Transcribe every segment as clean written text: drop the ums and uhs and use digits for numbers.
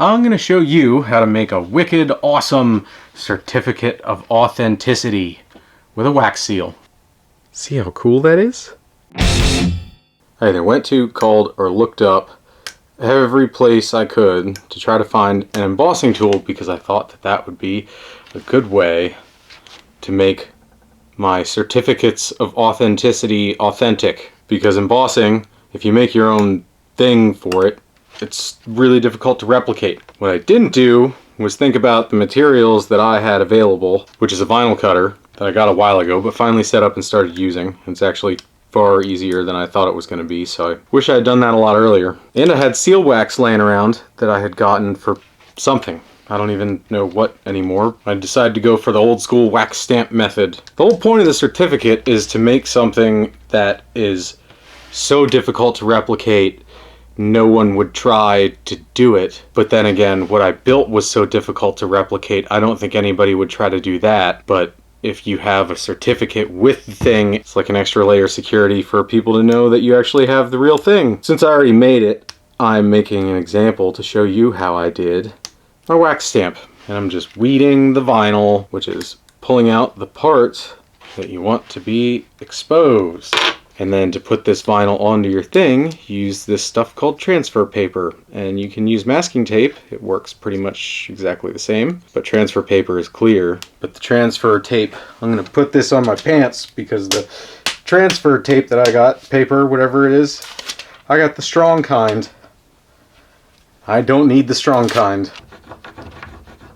I'm going to show you how to make a wicked awesome certificate of authenticity with a wax seal. See how cool that is? I either went to, called, or looked up every place I could to try to find an embossing tool because I thought that that would be a good way to make my certificates of authenticity authentic. Because embossing, if you make your own thing for it, it's really difficult to replicate. What I didn't do was think about the materials that I had available, which is a vinyl cutter that I got a while ago, but finally set up and started using. It's actually far easier than I thought it was going to be, so I wish I had done that a lot earlier. And I had seal wax laying around that I had gotten for something. I don't even know what anymore. I decided to go for the old school wax stamp method. The whole point of the certificate is to make something that is so difficult to replicate no one would try to do it. But then again, what I built was so difficult to replicate, I don't think anybody would try to do that. But if you have a certificate with the thing, it's like an extra layer of security for people to know that you actually have the real thing. Since I already made it, I'm making an example to show you how I did my wax stamp. And I'm just weeding the vinyl, which is pulling out the parts that you want to be exposed. And then to put this vinyl onto your thing, use this stuff called transfer paper. And you can use masking tape. It works pretty much exactly the same, but transfer paper is clear. But the transfer tape, I'm gonna put this on my pants because the transfer tape that I got, paper, whatever it is, I got the strong kind. I don't need the strong kind.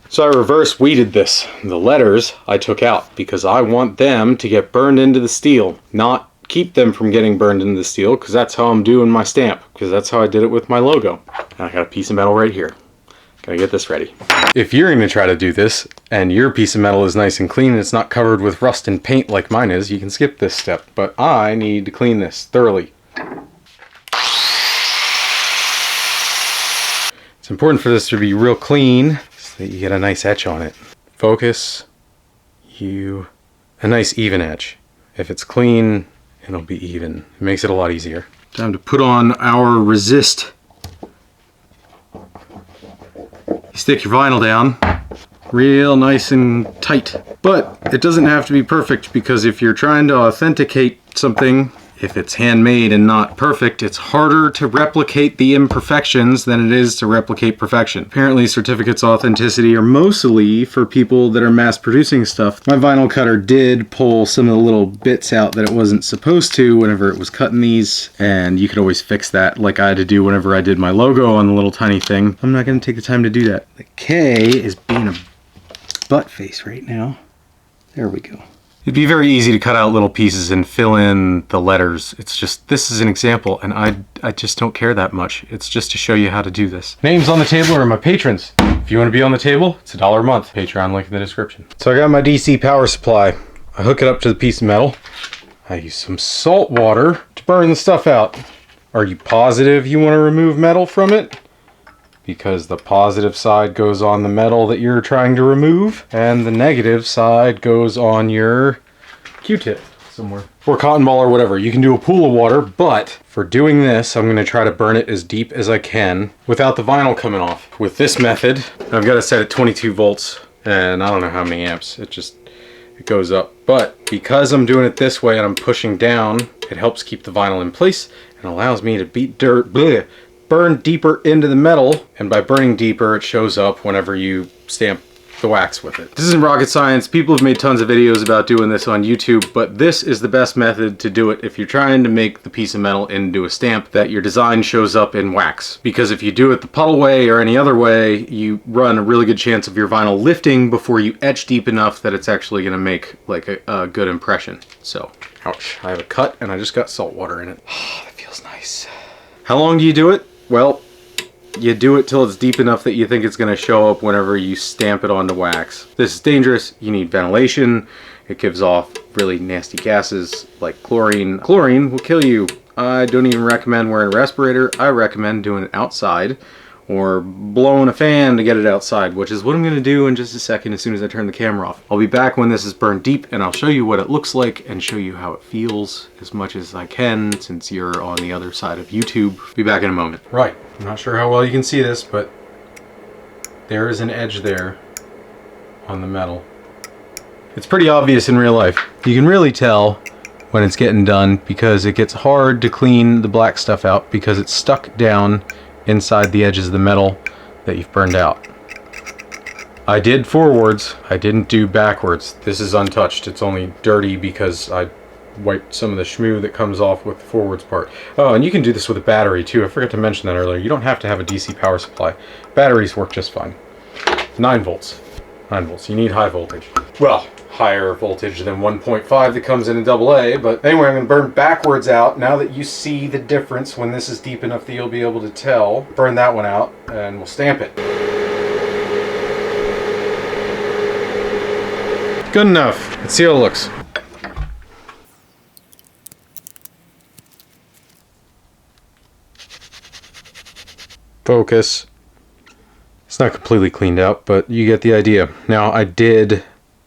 So I reverse weeded this. The letters I took out because I want them to get burned into the steel, not keep them from getting burned into the steel, because that's how I'm doing my stamp, because that's how I did it with my logo. And I got a piece of metal right here. Gotta get this ready. If you're gonna try to do this and your piece of metal is nice and clean and it's not covered with rust and paint like mine is, you can skip this step, but I need to clean this thoroughly. It's important for this to be real clean so that you get a nice etch on it. Focus, a nice even etch. If it's clean, it'll be even. It makes it a lot easier. Time to put on our resist. You stick your vinyl down real nice and tight. But it doesn't have to be perfect, because if you're trying to authenticate something, if it's handmade and not perfect, it's harder to replicate the imperfections than it is to replicate perfection. Apparently certificates of authenticity are mostly for people that are mass producing stuff. My vinyl cutter did pull some of the little bits out that it wasn't supposed to whenever it was cutting these, and you could always fix that like I had to do whenever I did my logo on the little tiny thing. I'm not going to take the time to do that. The K is being a butt face right now. There we go. It'd be very easy to cut out little pieces and fill in the letters. It's just, this is an example, and I just don't care that much. It's just to show you how to do this. Names on the table are my patrons. If you want to be on the table, it's $1 a month. Patreon link in the description. So I got my DC power supply. I hook it up to the piece of metal. I use some salt water to burn the stuff out. Are you positive you want to remove metal from it? Because the positive side goes on the metal that you're trying to remove, and the negative side goes on your Q-tip somewhere. Or cotton ball or whatever. You can do a pool of water, but for doing this, I'm going to try to burn it as deep as I can without the vinyl coming off. With this method, I've got it set at 22 volts, and I don't know how many amps. It goes up. But because I'm doing it this way and I'm pushing down, it helps keep the vinyl in place and allows me to burn deeper into the metal, and by burning deeper it shows up whenever you stamp the wax with it. This isn't rocket science. People have made tons of videos about doing this on YouTube, but this is the best method to do it if you're trying to make the piece of metal into a stamp that your design shows up in wax. Because if you do it the puddle way or any other way, you run a really good chance of your vinyl lifting before you etch deep enough that it's actually going to make like a good impression. So, ouch, I have a cut and I just got salt water in it. That feels nice. How long do you do it? Well, you do it till it's deep enough that you think it's going to show up whenever you stamp it onto wax. This is dangerous. You need ventilation. It gives off really nasty gases like chlorine. Chlorine will kill you. I don't even recommend wearing a respirator. I recommend doing it outside or blowing a fan to get it outside, which is what I'm going to do in just a second as soon as I turn the camera off. I'll be back when this is burned deep and I'll show you what it looks like and show you how it feels as much as I can, since you're on the other side of YouTube. Be back in a moment. Right, I'm not sure how well you can see this, but there is an edge there on the metal. It's pretty obvious in real life. You can really tell when it's getting done because it gets hard to clean the black stuff out because it's stuck down inside the edges of the metal that you've burned out. I did forwards, I didn't do backwards. This is untouched. It's only dirty because I wiped some of the schmoo that comes off with the forwards part. Oh, and you can do this with a battery too. I forgot to mention that earlier. You don't have to have a DC power supply. Batteries work just fine. 9 volts. 9 volts. You need high voltage. Well, higher voltage than 1.5 that comes in a AA, but anyway, I'm going to burn backwards out now that you see the difference. When this is deep enough that you'll be able to tell. Burn that one out and we'll stamp it. Good enough. Let's see how it looks. Focus. It's not completely cleaned out, but you get the idea. Now, I did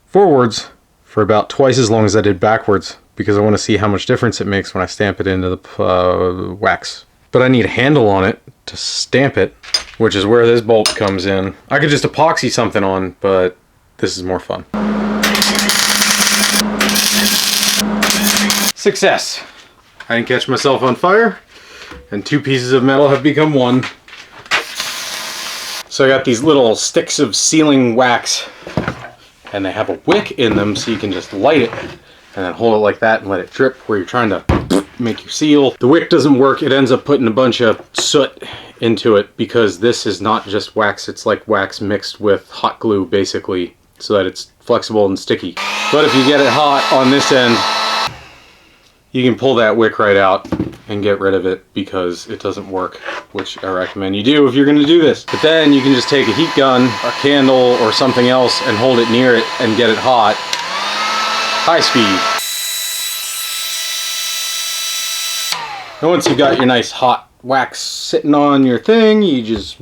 forwards for about twice as long as I did backwards because I want to see how much difference it makes when I stamp it into the wax. But I need a handle on it to stamp it, which is where this bolt comes in. I could just epoxy something on, but this is more fun. Success! I didn't catch myself on fire, and 2 pieces of metal have become 1. So I got these little sticks of sealing wax, and they have a wick in them so you can just light it and then hold it like that and let it drip where you're trying to make your seal. The wick doesn't work. It ends up putting a bunch of soot into it because this is not just wax. It's like wax mixed with hot glue basically so that it's flexible and sticky. But if you get it hot on this end, you can pull that wick right out and get rid of it because it doesn't work, which I recommend you do if you're going to do this. But then you can just take a heat gun, a candle, or something else and hold it near it and get it hot. High speed. And once you've got your nice hot wax sitting on your thing, you just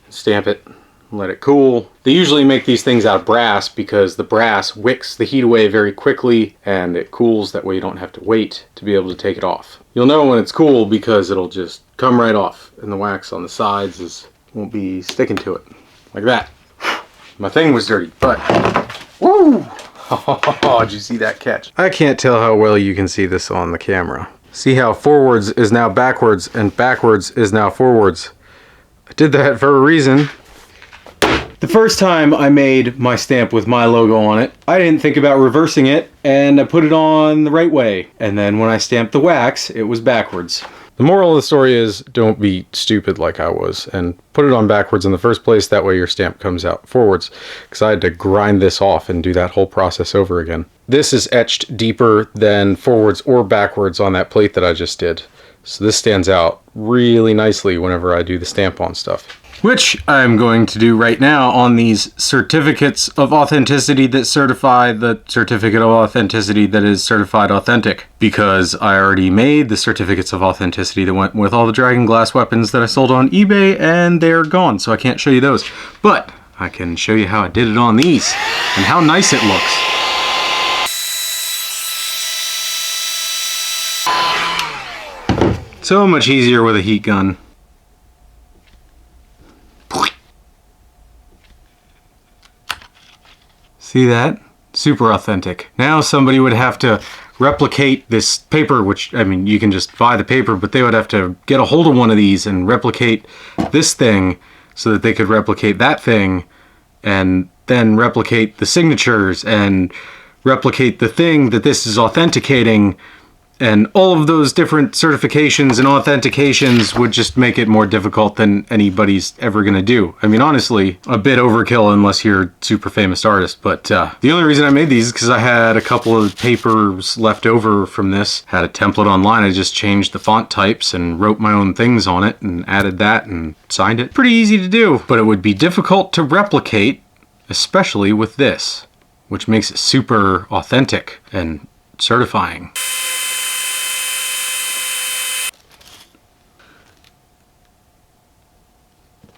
stamp it. Let it cool. They usually make these things out of brass because the brass wicks the heat away very quickly and it cools. That way you don't have to wait to be able to take it off. You'll know when it's cool because it'll just come right off and the wax on the sides won't be sticking to it. Like that. My thing was dirty, but woo! Oh, did you see that catch? I can't tell how well you can see this on the camera. See how forwards is now backwards and backwards is now forwards. I did that for a reason. The first time I made my stamp with my logo on it, I didn't think about reversing it, and I put it on the right way. And then when I stamped the wax, it was backwards. The moral of the story is, don't be stupid like I was, and put it on backwards in the first place, that way your stamp comes out forwards. Because I had to grind this off and do that whole process over again. This is etched deeper than forwards or backwards on that plate that I just did. So this stands out really nicely whenever I do the stamp on stuff. Which I'm going to do right now on these certificates of authenticity that certify the certificate of authenticity that is certified authentic. Because I already made the certificates of authenticity that went with all the dragon glass weapons that I sold on eBay, and they're gone, so I can't show you those. But I can show you how I did it on these and how nice it looks. So much easier with a heat gun. See that? Super authentic. Now somebody would have to replicate this paper, which, I mean, you can just buy the paper, but they would have to get a hold of one of these and replicate this thing so that they could replicate that thing and then replicate the signatures and replicate the thing that this is authenticating. And all of those different certifications and authentications would just make it more difficult than anybody's ever going to do. I mean, honestly, a bit overkill unless you're a super famous artist. But the only reason I made these is because I had a couple of papers left over from this. Had a template online. I just changed the font types and wrote my own things on it and added that and signed it. Pretty easy to do, but it would be difficult to replicate, especially with this, which makes it super authentic and certifying.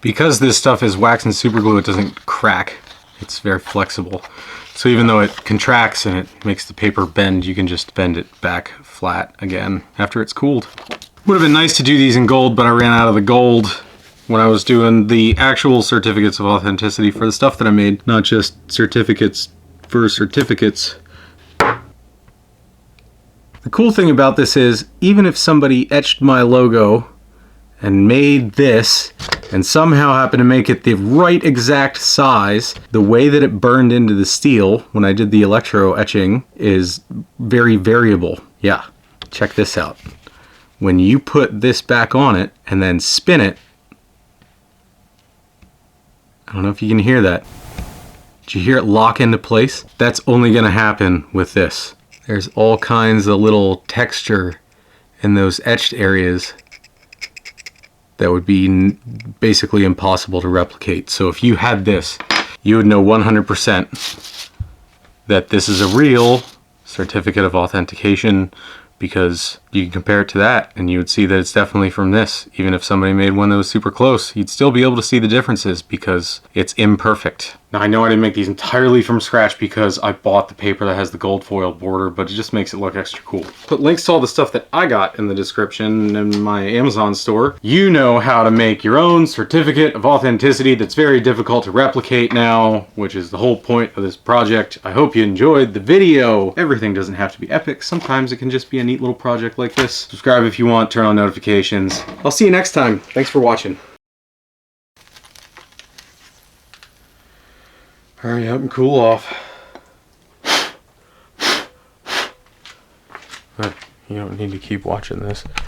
Because this stuff is wax and super glue, it doesn't crack. It's very flexible. So even though it contracts and it makes the paper bend, you can just bend it back flat again after it's cooled. Would have been nice to do these in gold, but I ran out of the gold when I was doing the actual certificates of authenticity for the stuff that I made, not just certificates for certificates. The cool thing about this is, even if somebody etched my logo and made this and somehow happened to make it the right exact size, the way that it burned into the steel when I did the electro etching is very variable. Yeah, check this out. When you put this back on it and then spin it, I don't know if you can hear that. Did you hear it lock into place? That's only gonna happen with this. There's all kinds of little texture in those etched areas that would be basically impossible to replicate. So if you had this, you would know 100% that this is a real certificate of authentication, because you can compare it to that and you would see that it's definitely from this. Even if somebody made one that was super close, you'd still be able to see the differences because it's imperfect. Now I know I didn't make these entirely from scratch because I bought the paper that has the gold foil border, but it just makes it look extra cool. Put links to all the stuff that I got in the description in my Amazon store. You know how to make your own certificate of authenticity that's very difficult to replicate now, which is the whole point of this project. I hope you enjoyed the video. Everything doesn't have to be epic. Sometimes it can just be a neat little project like this. Subscribe if you want, turn on notifications. I'll see you next time. Thanks for watching. Hurry up and cool off. But you don't need to keep watching this.